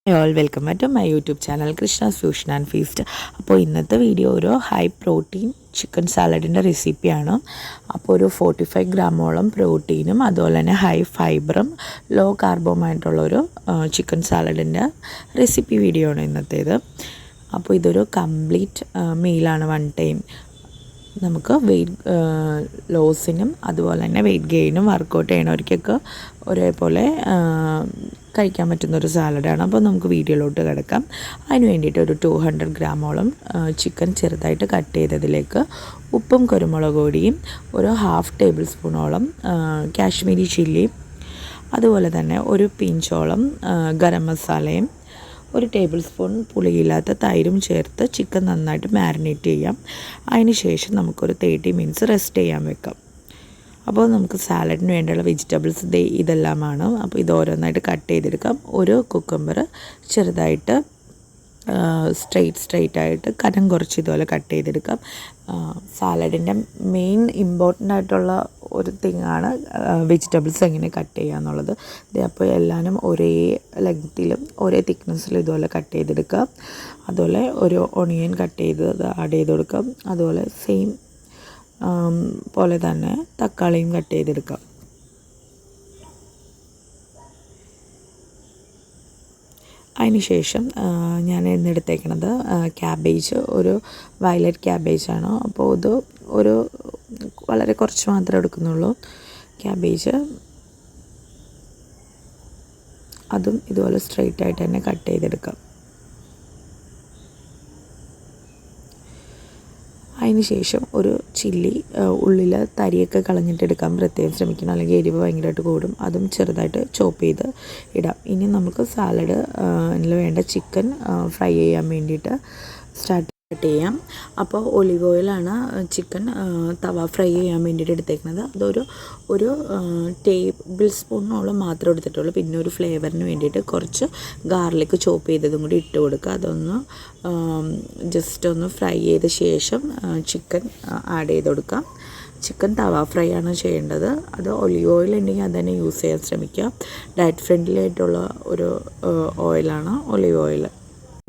Hey all, welcome back to my YouTube channel Krishna's Fusion and Feast. അപ്പോൾ ഇന്നത്തെ video ഒരു high protein chicken സാലഡിൻ്റെ റെസിപ്പിയാണ്. അപ്പോൾ ഒരു 45 ഗ്രാമോളം പ്രോട്ടീനും അതുപോലെ തന്നെ ഹൈ ഫൈബറും ലോ കാർബോമായിട്ടുള്ളൊരു ചിക്കൻ സാലഡിൻ്റെ റെസിപ്പി വീഡിയോ ആണ് ഇന്നത്തേത്. അപ്പോൾ ഇതൊരു കംപ്ലീറ്റ് മീലാണ്. വൺ ടൈം നമുക്ക് വെയിറ്റ് ലോസിനും അതുപോലെ തന്നെ വെയിറ്റ് ഗെയിനും വർക്കൗട്ട് ചെയ്യണവർക്കൊക്കെ ഒരേപോലെ കഴിക്കാൻ പറ്റുന്നൊരു സാലഡാണ്. അപ്പോൾ നമുക്ക് വീഡിയോയിലോട്ട് കിടക്കാം. അതിന് വേണ്ടിയിട്ട് ഒരു 200 ഗ്രാമോളം ചിക്കൻ ചെറുതായിട്ട് കട്ട് ചെയ്തതിലേക്ക് ഉപ്പും കുരുമുളക് പൊടിയും ഒരു ഹാഫ് ടേബിൾ സ്പൂണോളം കാശ്മീരി ചില്ലിയും അതുപോലെ തന്നെ ഒരു പിഞ്ചോളം ഗരം മസാലയും ഒരു ടേബിൾ സ്പൂൺ പുളിയില്ലാത്ത തൈരും ചേർത്ത് ചിക്കൻ നന്നായിട്ട് മാരിനേറ്റ് ചെയ്യാം. അതിന് ശേഷം നമുക്കൊരു 30 മിനിറ്റ്സ് റെസ്റ്റ് ചെയ്യാൻ വെക്കാം. അപ്പോൾ നമുക്ക് സാലഡിന് വേണ്ടിയുള്ള വെജിറ്റബിൾസ് ഇതെല്ലാമാണ്. അപ്പോൾ ഇത് ഓരോന്നായിട്ട് കട്ട് ചെയ്തെടുക്കാം. ഒരു കുക്കുംബർ ചെറുതായിട്ട് സ്ട്രെയിറ്റ് ആയിട്ട് കനം കുറച്ച് ഇതുപോലെ കട്ട് ചെയ്തെടുക്കാം. സാലഡിൻ്റെ മെയിൻ ഇമ്പോർട്ടൻ്റ് ആയിട്ടുള്ള ഒരു തിങ്ങാണ് വെജിറ്റബിൾസ് എങ്ങനെ കട്ട് ചെയ്യുക എന്നുള്ളത്. അപ്പോൾ എല്ലാവരും ഒരേ ലെങ്ത്തിലും ഒരേ തിക്നെസ്സിലും ഇതുപോലെ കട്ട് ചെയ്തെടുക്കാം. അതുപോലെ ഒരു ഒണിയൻ കട്ട് ചെയ്ത് ആഡ് ചെയ്ത് കൊടുക്കാം. അതുപോലെ സെയിം പോലെ തന്നെ തക്കാളിയും കട്ട് ചെയ്തെടുക്കാം. അതിന് ശേഷം ഞാൻ ഇന്നെടുത്തേക്കണത് ക്യാബേജ്, ഒരു വയലറ്റ് ക്യാബേജാണ്. അപ്പോൾ ഇത് ഒരു വളരെ കുറച്ച് മാത്രമേ എടുക്കുന്നുള്ളൂ ക്യാബേജ്. അതും ഇതുപോലെ സ്ട്രെയിറ്റ് ആയിട്ട് തന്നെ കട്ട് ചെയ്തെടുക്കാം. അതിന് ശേഷം ഒരു ചില്ലി ഉള്ളിൽ തരിയൊക്കെ കളഞ്ഞിട്ടെടുക്കാൻ പ്രത്യേകം ശ്രമിക്കണം, അല്ലെങ്കിൽ എരിവ് ഭയങ്കരമായിട്ട് കൂടും. അതും ചെറുതായിട്ട് ചോപ്പ് ചെയ്ത് ഇടാം. ഇനി നമുക്ക് സാലഡിൽ വേണ്ട ചിക്കൻ ഫ്രൈ ചെയ്യാൻ വേണ്ടിയിട്ട് സ്റ്റാർട്ട് ചെയ്യാം. അപ്പോൾ ഒലിവ് ഓയിലാണ് ചിക്കൻ തവ ഫ്രൈ ചെയ്യാൻ വേണ്ടിയിട്ട് എടുത്തേക്കുന്നത്. ഒരു ടേബിൾ സ്പൂണോളം മാത്രം എടുത്തിട്ടുള്ളൂ. പിന്നെ ഒരു ഫ്ലേവറിന് വേണ്ടിയിട്ട് കുറച്ച് ഗാർലിക് ചോപ്പ് ചെയ്തതും കൂടി ഇട്ട് കൊടുക്കുക. അതൊന്ന് ജസ്റ്റ് ഒന്ന് ഫ്രൈ ചെയ്ത ശേഷം ചിക്കൻ ആഡ് ചെയ്ത് കൊടുക്കാം. ചിക്കൻ തവ ഫ്രൈ ആണ് ചെയ്യേണ്ടത്. അത് ഒലിവ് ഓയിൽ ഉണ്ടെങ്കിൽ അത് തന്നെ യൂസ് ചെയ്യാൻ ശ്രമിക്കുക. ഡയറ്റ് ഫ്രണ്ട്ലി ആയിട്ടുള്ള ഒരു ഓയിലാണ് ഒലിവ് ഓയിൽ.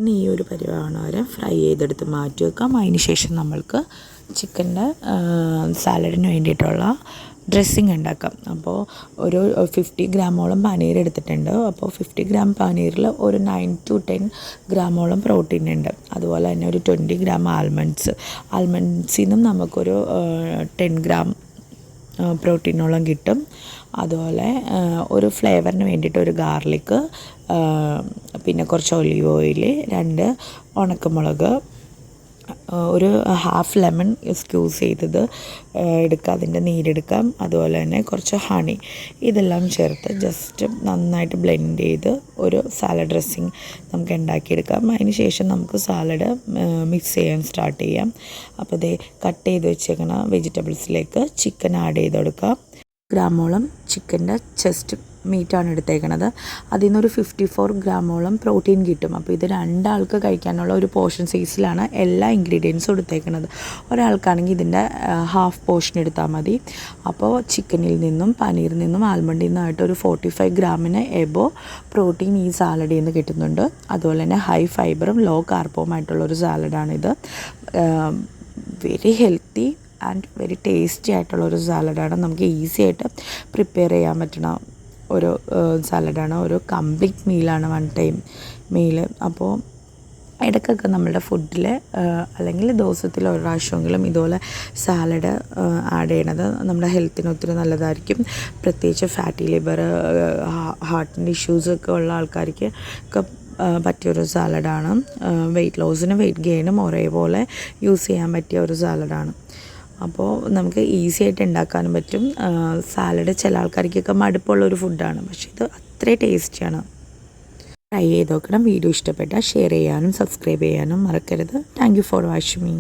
ഇനി ഈ ഒരു പരിവാണ് വരെ ഫ്രൈ ചെയ്തെടുത്ത് മാറ്റി വെക്കാം. അതിന് ശേഷം നമ്മൾക്ക് ചിക്കൻ്റെ സാലഡിന് വേണ്ടിയിട്ടുള്ള ഡ്രസ്സിങ് ഉണ്ടാക്കാം. അപ്പോൾ ഒരു 50 ഗ്രാമോളം പനീർ എടുത്തിട്ടുണ്ട്. അപ്പോൾ 50 ഗ്രാം പനീറിൽ ഒരു 9 to 10 ഗ്രാമോളം പ്രോട്ടീൻ ഉണ്ട്. അതുപോലെ തന്നെ ഒരു 20 ഗ്രാം ആൽമണ്ട്സിൽ നിന്നും നമുക്കൊരു 10 ഗ്രാം പ്രോട്ടീനോളം കിട്ടും. അതുപോലെ ഒരു ഫ്ലേവറിന് വേണ്ടിയിട്ട് ഒരു ഗാർലിക്ക്, പിന്നെ കുറച്ച് ഒലിവ് ഓയിൽ, 2 ഉണക്കമുളക്, ഒരു ഹാഫ് ലെമൺ സ്ക്യൂസ് ചെയ്തത് എടുക്കുക, അതിൻ്റെ നീരെടുക്കാം. അതുപോലെ തന്നെ കുറച്ച് ഹണി, ഇതെല്ലാം ചേർത്ത് ജസ്റ്റ് നന്നായിട്ട് ബ്ലെൻഡ് ചെയ്ത് ഒരു സാലഡ് ഡ്രസ്സിങ് നമുക്ക് ഉണ്ടാക്കിയെടുക്കാം. അതിന് ശേഷം നമുക്ക് സാലഡ് മിക്സ് ചെയ്യാൻ സ്റ്റാർട്ട് ചെയ്യാം. അപ്പോൾ ഇത് കട്ട് ചെയ്ത് വെച്ചേക്കണ വെജിറ്റബിൾസിലേക്ക് ചിക്കൻ ആഡ് ചെയ്ത് കൊടുക്കാം. ഗ്രാമോളം ചിക്കൻ്റെ ചെസ്റ്റ് മീറ്റാണ് എടുത്തേക്കണത്. അതിൽ നിന്നൊരു 54 ഗ്രാമോളം പ്രോട്ടീൻ കിട്ടും. അപ്പോൾ ഇത് 2 ആൾക്ക് കഴിക്കാനുള്ള ഒരു പോർഷൻ സൈസിലാണ് എല്ലാ ഇൻഗ്രീഡിയൻസും എടുത്തേക്കണത്. ഒരാൾക്കാണെങ്കിൽ ഇതിൻ്റെ ഹാഫ് പോർഷൻ എടുത്താൽ മതി. അപ്പോൾ ചിക്കനിൽ നിന്നും പനീറിൽ നിന്നും ആൽമണ്ടിൽ നിന്നായിട്ട് ഒരു 45 ഗ്രാമിന് എബോ പ്രോട്ടീൻ ഈ സാലഡിൽ നിന്ന് കിട്ടുന്നുണ്ട്. അതുപോലെ തന്നെ ഹൈ ഫൈബറും ലോ കാർബോമായിട്ടുള്ളൊരു സാലഡാണിത്. Very healthy and very tasty ആയിട്ടുള്ളൊരു സാലഡാണ്. നമുക്ക് ഈസി ആയിട്ട് പ്രിപ്പയർ ചെയ്യാൻ പറ്റുന്ന ഒരു സാലഡാണ്. ഒരു കംപ്ലീറ്റ് മീലാണ്, വൺ ടൈം മീല്. അപ്പോൾ ഇടയ്ക്കൊക്കെ നമ്മളുടെ ഫുഡിൽ അല്ലെങ്കിൽ ദിവസത്തിൽ ഒരു പ്രാവശ്യമെങ്കിലും ഇതുപോലെ സാലഡ് ആഡ് ചെയ്യണത് നമ്മുടെ ഹെൽത്തിന് ഒത്തിരി നല്ലതായിരിക്കും. പ്രത്യേകിച്ച് ഫാറ്റി ലിവർ, ഹാർട്ടിൻ്റെ ഇഷ്യൂസൊക്കെ ഉള്ള ആൾക്കാർക്ക് ഒക്കെ പറ്റിയൊരു സാലഡാണ്. വെയിറ്റ് ലോസിനും വെയിറ്റ് ഗെയിനും ഒരേപോലെ യൂസ് ചെയ്യാൻ പറ്റിയ ഒരു സാലഡാണ്. അപ്പോൾ നമുക്ക് ഈസി ആയിട്ട് ഉണ്ടാക്കാനും പറ്റും. സാലഡ് ചില ആൾക്കാർക്കൊക്കെ മടുപ്പുള്ളൊരു ഫുഡാണ്, പക്ഷേ ഇത് അത്രയും ടേസ്റ്റിയാണ്. ട്രൈ ചെയ്ത് നോക്കണം. വീഡിയോ ഇഷ്ടപ്പെട്ടാൽ ഷെയർ ചെയ്യാനും സബ്സ്ക്രൈബ് ചെയ്യാനും മറക്കരുത്. Thank you for watching me.